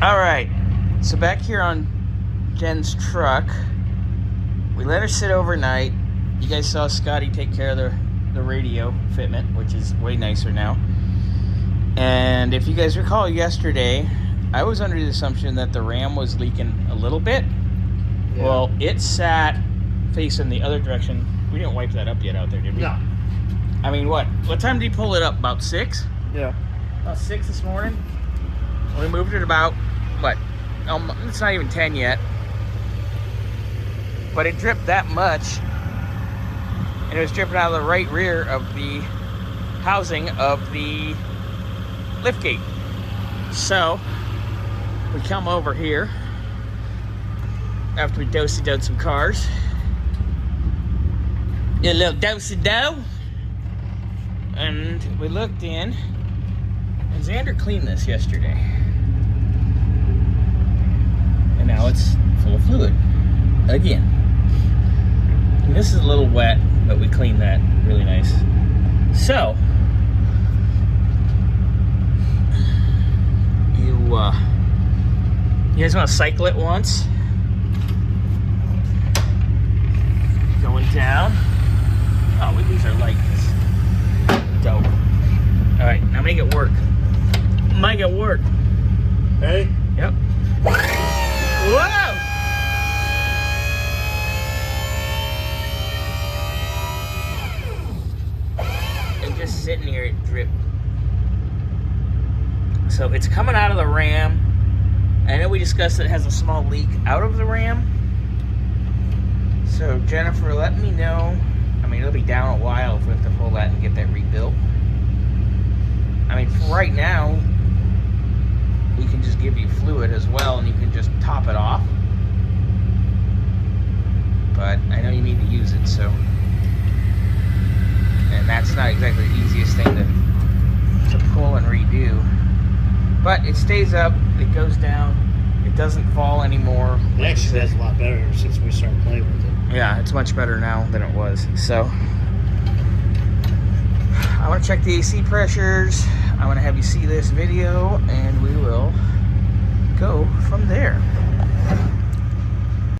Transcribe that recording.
All right, so back here on Jen's truck, we let her sit overnight. You guys saw Scotty take care of the radio fitment, which is way nicer now. And if you guys recall yesterday, I was under the assumption that the ram was leaking a little bit. Yeah. Well, it sat facing the other direction. We didn't wipe that up yet out there, did we? No. I mean, what time did you pull it up? About 6? Yeah. About 6 this morning. We moved it about, what? It's not even 10 yet. But it dripped that much. And it was dripping out of the right rear of the housing of the liftgate. So, we come over here after we do-si-doed some cars. Did a little do-si-do. And we looked in, and Xander cleaned this yesterday. And now it's full of fluid again. And this is a little wet, but we cleaned that really nice. So, you guys want to cycle it once? Going down. Oh, we lose our light. Dope. All right, now make it work. Make it work. Ready? Yep. Whoa! And just sitting here, it dripped. So it's coming out of the ram. I know we discussed that it has a small leak out of the ram. So Jennifer, let me know. I mean, it'll be down a while if we have to pull that and get that rebuilt. I mean, for right now, we can just give you fluid as well, and you can just top it off. But I know you need to use it, so. And that's not exactly the easiest thing to pull and redo. But it stays up, it goes down, it doesn't fall anymore. It actually does a lot better since we started playing with it. Yeah, it's much better now than it was. So, I want to check the AC pressures. I want to have you see this video, and we will go from there.